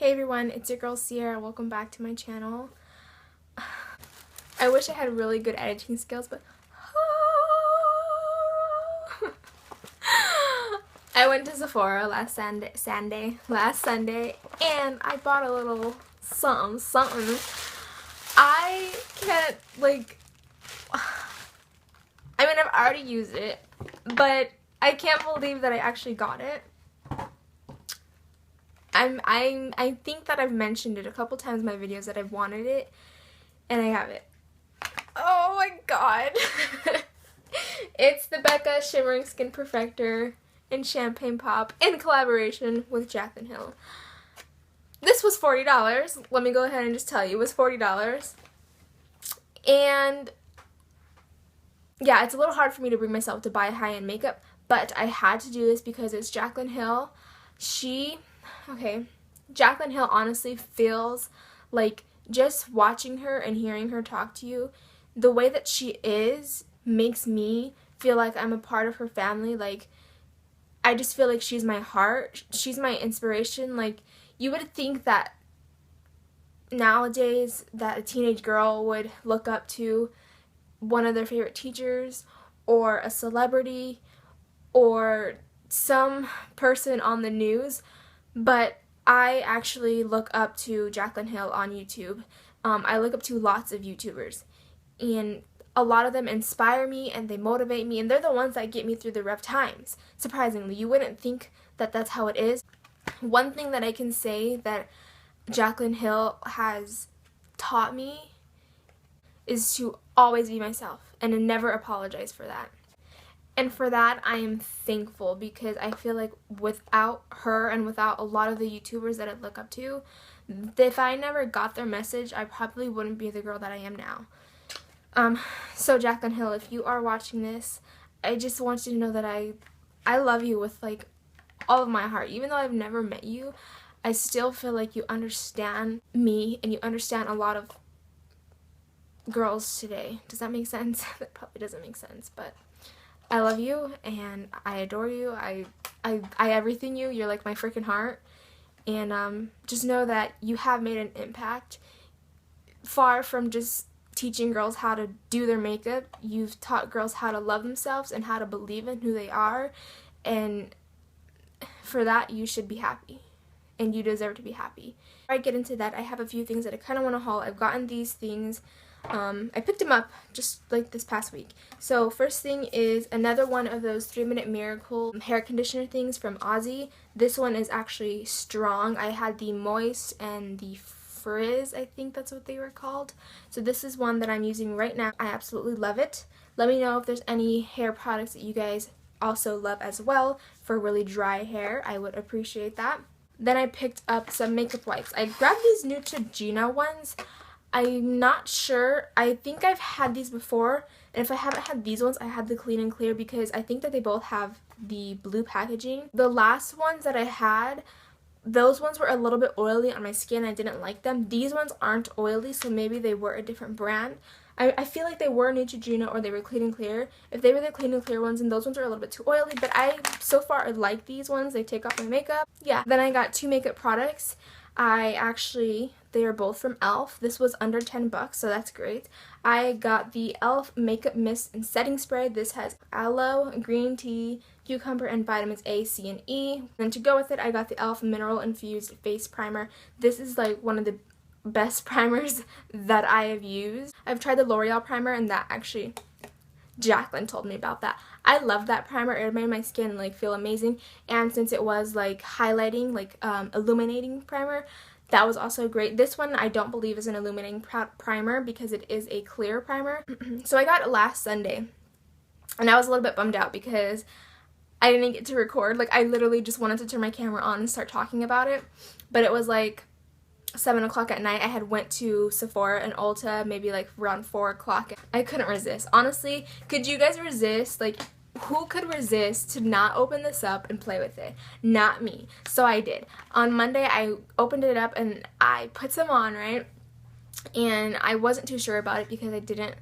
Hey everyone, it's your girl Sierra. Welcome back to my channel. I wish I had really good editing skills, but I went to Sephora last Sunday, and I bought a little something. I can't, like, I mean, I've already used it, but I can't believe that I actually got it. I think that I've mentioned it a couple times in my videos that I've wanted it, and I have it. Oh my god. It's the Becca Shimmering Skin Perfector in Champagne Pop in collaboration with Jaclyn Hill. This was $40. Let me go ahead and just tell you, it was $40. And yeah, it's a little hard for me to bring myself to buy high-end makeup, but I had to do this because it's Jaclyn Hill. Jaclyn Hill honestly feels like, just watching her and hearing her talk to you, the way that she is makes me feel like I'm a part of her family. Like, I just feel like she's my heart. She's my inspiration. Like, you would think that nowadays that a teenage girl would look up to one of their favorite teachers or a celebrity or some person on the news, but I actually look up to Jaclyn Hill on YouTube. I look up to lots of YouTubers, and a lot of them inspire me and they motivate me, and they're the ones that get me through the rough times. Surprisingly, you wouldn't think that that's how it is. One thing that I can say that Jaclyn Hill has taught me is to always be myself and to never apologize for that. And for that, I am thankful, because I feel like without her and without a lot of the YouTubers that I look up to, if I never got their message, I probably wouldn't be the girl that I am now. So Jaclyn Hill, if you are watching this, I just want you to know that I love you with, like, all of my heart. Even though I've never met you, I still feel like you understand me and you understand a lot of girls today. Does that make sense? That probably doesn't make sense, but I love you and I adore you. I everything you. You're like my freaking heart. And just know that you have made an impact. Far from just teaching girls how to do their makeup, you've taught girls how to love themselves and how to believe in who they are. And for that, you should be happy. And you deserve to be happy. Before I get into that, I have a few things that I kind of want to haul. I've gotten these things. I picked them up just like this past week. So first thing is another one of those 3-Minute Miracle hair conditioner things from Aussie. This one is actually strong. I had the Moist and the Frizz, I think that's what they were called. So this is one that I'm using right now. I absolutely love it. Let me know if there's any hair products that you guys also love as well for really dry hair. I would appreciate that. Then I picked up some makeup wipes. I grabbed these Neutrogena ones. I'm not sure. I think I've had these before, and if I haven't had these ones, I had the Clean and Clear, because I think that they both have the blue packaging. The last ones that I had, those ones were a little bit oily on my skin. I didn't like them. These ones aren't oily, so maybe they were a different brand. I feel like they were Neutrogena or they were Clean and Clear. If they were the Clean and Clear ones, and those ones are a little bit too oily, but so far I like these ones. They take off my makeup. Yeah. Then I got 2 makeup products. They are both from E.l.F. This was under $10, so that's great. I got the E.l.F. Makeup Mist and Setting Spray. This has aloe, green tea, cucumber, and vitamins A, C, and E. And to go with it, I got the E.l.F. Mineral Infused Face Primer. This is like one of the best primers that I have used. I've tried the L'Oreal primer, and that actually, Jaclyn told me about that. I love that primer. It made my skin like feel amazing, and since it was like highlighting, like illuminating primer, that was also great. This one I don't believe is an illuminating primer because it is a clear primer. So I got it last Sunday, and I was a little bit bummed out because I didn't get to record. Like, I literally just wanted to turn my camera on and start talking about it, but it was like 7 o'clock at night. I had went to Sephora and Ulta maybe like around 4 o'clock. I couldn't resist. Honestly, could you guys resist? Like, who could resist to not open this up and play with it? Not me. So I did. On Monday, I opened it up and I put some on, right? And I wasn't too sure about it because I didn't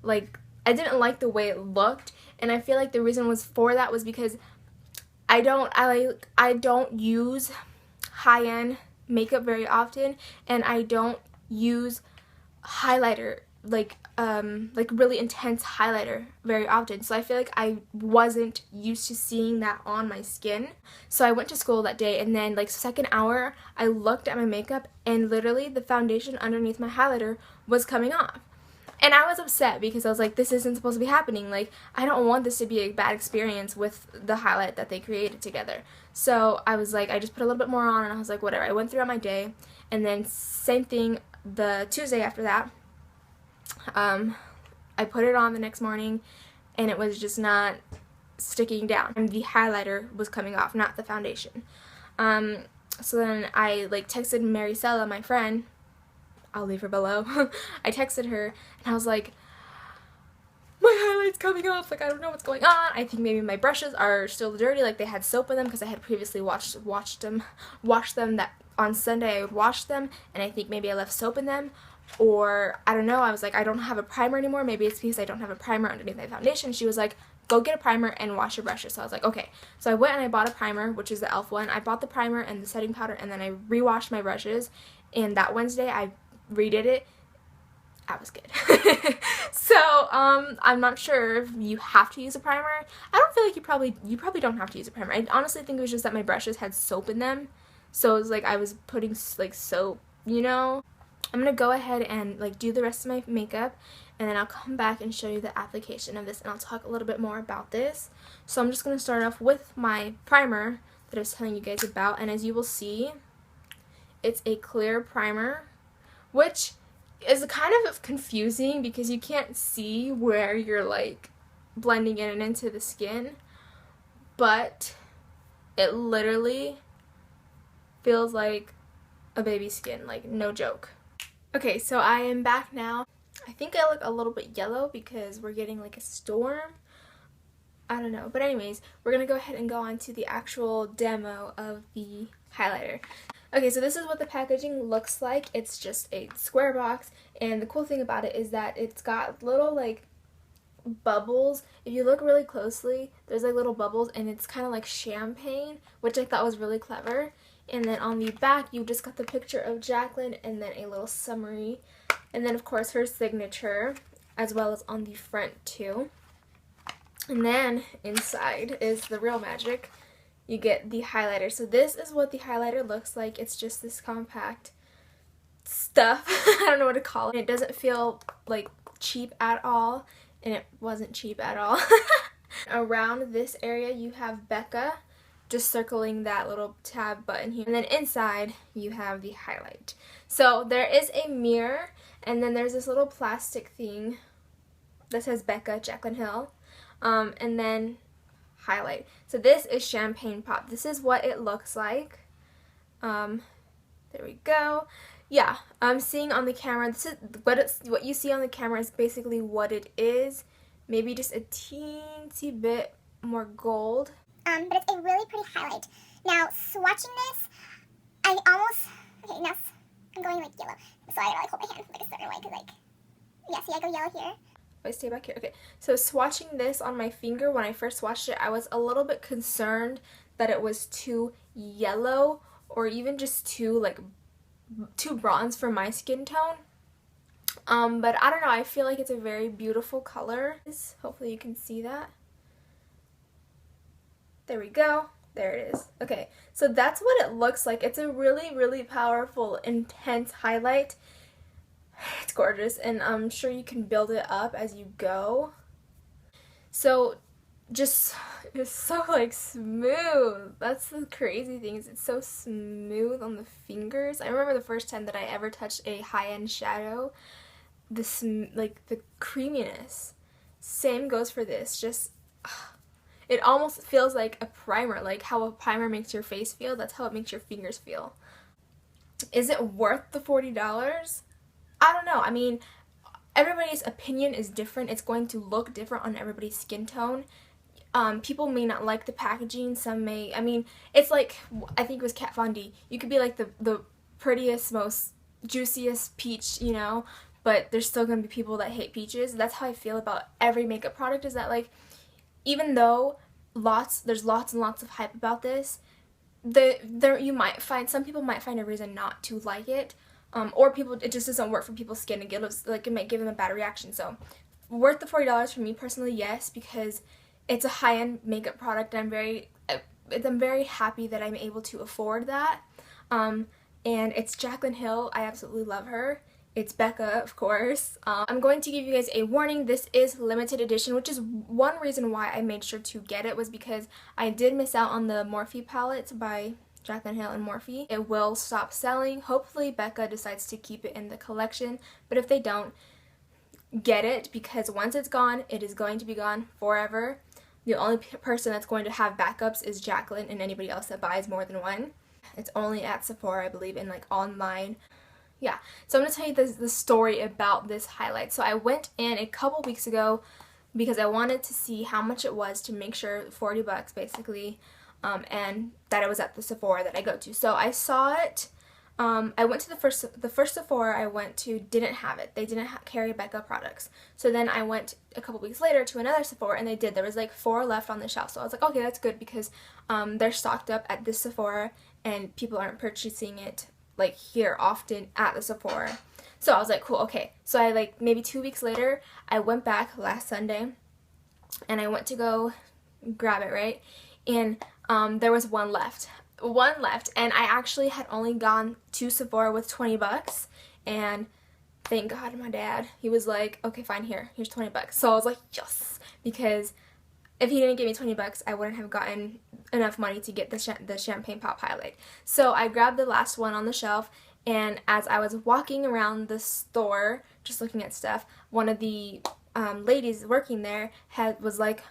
like the way it looked. And I feel like the reason was for that was because I don't use high-end makeup very often, and I don't use highlighter, like really intense highlighter very often, so I feel like I wasn't used to seeing that on my skin. So I went to school that day, and then like second hour I looked at my makeup and literally the foundation underneath my highlighter was coming off. And I was upset because I was like, this isn't supposed to be happening. Like, I don't want this to be a bad experience with the highlight that they created together. So I was like, I just put a little bit more on, and I was like, whatever. I went throughout my day, and then same thing the Tuesday after that. I put it on the next morning, and it was just not sticking down. And the highlighter was coming off, not the foundation. So then I like texted Marisela, my friend. I'll leave her below. I texted her, and I was like, my highlight's coming off, like I don't know what's going on. I think maybe my brushes are still dirty, like they had soap in them, because I had previously washed them that on Sunday. I would wash them, and I think maybe I left soap in them, or I don't know. I was like, I don't have a primer anymore. Maybe it's because I don't have a primer underneath my foundation. She was like, go get a primer and wash your brushes. So I was like, okay. So I went and I bought a primer, which is the e.l.f. one. I bought the primer and the setting powder, and then I re-washed my brushes, and that Wednesday I redid it. I was good. So I'm not sure if you have to use a primer. I don't feel like you probably don't have to use a primer. I honestly think it was just that my brushes had soap in them, so it was like I was putting like soap, you know. I'm gonna go ahead and like do the rest of my makeup, and then I'll come back and show you the application of this, and I'll talk a little bit more about this. So I'm just gonna start off with my primer that I was telling you guys about, and as you will see, it's a clear primer, which is kind of confusing because you can't see where you're like blending in and into the skin, but it literally feels like a baby's skin, like no joke. Okay, so I am back now. I think I look a little bit yellow because we're getting like a storm. I don't know, but anyways, we're gonna go ahead and go on to the actual demo of the highlighter. Okay, so this is what the packaging looks like. It's just a square box, and the cool thing about it is that it's got little like bubbles. If you look really closely, there's like little bubbles, and it's kind of like champagne, which I thought was really clever. And then on the back, you just got the picture of Jacqueline, and then a little summary, and then of course her signature, as well as on the front too. And then inside is the real magic. You get the highlighter. So this is what the highlighter looks like. It's just this compact stuff. I don't know what to call it. It doesn't feel like cheap at all, and it wasn't cheap at all. Around this area you have Becca, just circling that little tab button here. And then inside you have the highlight. So there is a mirror, and then there's this little plastic thing that says Becca, Jacqueline Hill, and then highlight. So this is Champagne Pop. This is what it looks like. There we go. Yeah, I'm seeing on the camera, this is what you see on the camera is basically what it is. Maybe just a teensy bit more gold. But it's a really pretty highlight. Now, swatching this, I almost, okay, now I'm going like yellow. So I gotta like hold my hand like a certain way, because like, yeah, see I go yellow here. I stay back here. Okay, so swatching this on my finger, when I first swatched it, I was a little bit concerned that it was too yellow, or even just too bronze for my skin tone. But I don't know, I feel like it's a very beautiful color. Hopefully you can see that. There we go. There it is. Okay, so that's what it looks like. It's a really, really powerful, intense highlight. It's gorgeous, and I'm sure you can build it up as you go. So just, it's so like smooth. That's the crazy thing, is it's so smooth on the fingers. I remember the first time that I ever touched a high-end shadow, like the creaminess. Same goes for this. Just it almost feels like a primer, like how a primer makes your face feel. That's how it makes your fingers feel. Is it worth the $40? I don't know. I mean, everybody's opinion is different. It's going to look different on everybody's skin tone. People may not like the packaging. Some may. I mean, it's like, I think it was Kat Von D. You could be like the prettiest, most juiciest peach, you know, but there's still going to be people that hate peaches. That's how I feel about every makeup product, is that like, even though there's lots and lots of hype about this, you might find, some people might find a reason not to like it, or people, it just doesn't work for people's skin, and it might give them a bad reaction. So worth the $40 for me personally, yes, because it's a high-end makeup product, and I'm very happy that I'm able to afford that. And it's Jaclyn Hill. I absolutely love her. It's Becca, of course. I'm going to give you guys a warning. This is limited edition, which is one reason why I made sure to get it, was because I did miss out on the Morphe palettes by Jaclyn Hill and Morphe. It will stop selling. Hopefully Becca decides to keep it in the collection, but if they don't, get it, because once it's gone, it is going to be gone forever. The only person that's going to have backups is Jaclyn and anybody else that buys more than one. It's only at Sephora, I believe, and like online. Yeah, so I'm going to tell you the story about this highlight. So I went in a couple weeks ago because I wanted to see how much it was, to make sure, $40 basically, and that it was at the Sephora that I go to. So I saw it. I went to the first Sephora I went to didn't have it. They didn't carry Becca products. So then I went a couple weeks later to another Sephora, and they did. There was like 4 left on the shelf. So I was like, okay, that's good, because they're stocked up at this Sephora and people aren't purchasing it like here often at the Sephora. So I was like, cool, okay. So I, like, maybe 2 weeks later, I went back last Sunday and I went to go grab it, right? And there was one left, and I actually had only gone to Sephora with $20, and thank God my dad, he was like, okay, fine, here's $20. So I was like, yes, because if he didn't give me $20, I wouldn't have gotten enough money to get the Champagne Pop highlight. So I grabbed the last one on the shelf, and as I was walking around the store just looking at stuff, one of the ladies working there was like,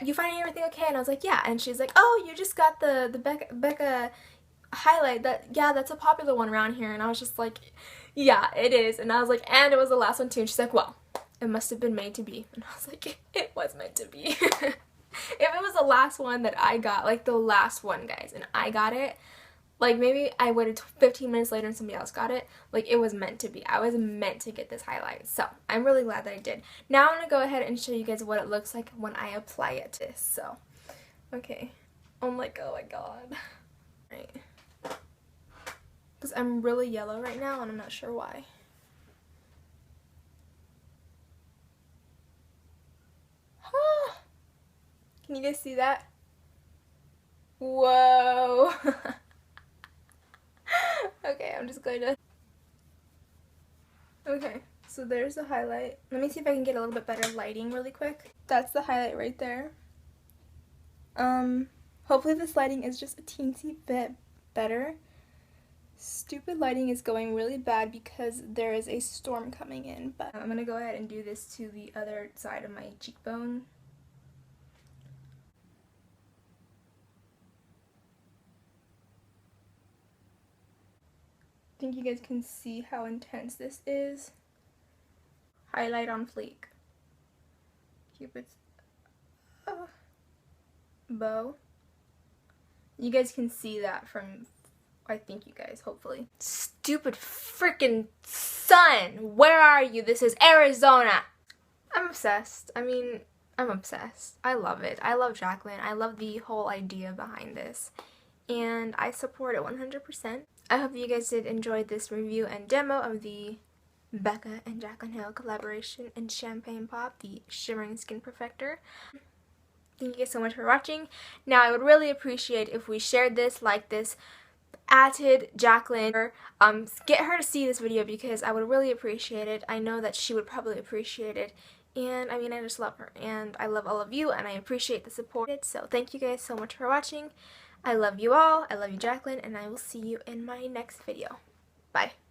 you finding everything okay? And I was like, yeah. And she's like, oh, you just got the Becca highlight. Yeah, that's a popular one around here. And I was just like, yeah, it is. And I was like, and it was the last one too. And she's like, well, it must have been made to be. And I was like, it was meant to be. If it was the last one that I got, like the last one, guys, and I got it, like maybe I waited 15 minutes later and somebody else got it, like it was meant to be. I was meant to get this highlight. So I'm really glad that I did. Now I'm going to go ahead and show you guys what it looks like when I apply it to this. So, okay. I'm like, oh my god. Right. Because I'm really yellow right now and I'm not sure why. Can you guys see that? Whoa. Okay, I'm just going to... Okay, so there's the highlight. Let me see if I can get a little bit better lighting really quick. That's the highlight right there. Hopefully this lighting is just a teensy bit better. Stupid lighting is going really bad because there is a storm coming in, but I'm gonna go ahead and do this to the other side of my cheekbone. I think you guys can see how intense this is. Highlight on fleek. Cupid's bow. You guys can see that from, I think you guys, hopefully. Stupid freaking sun! Where are you? This is Arizona! I'm obsessed. I mean, I'm obsessed. I love it. I love Jaclyn. I love the whole idea behind this. And I support it 100%. I hope you guys did enjoy this review and demo of the Becca and Jaclyn Hill collaboration in Champagne Pop, the Shimmering Skin Perfector. Thank you guys so much for watching. Now, I would really appreciate if we shared this, liked this, added Jaclyn, get her to see this video because I would really appreciate it. I know that she would probably appreciate it. And, I mean, I just love her. And I love all of you, and I appreciate the support. So, thank you guys so much for watching. I love you all, I love you Jaclyn, and I will see you in my next video. Bye.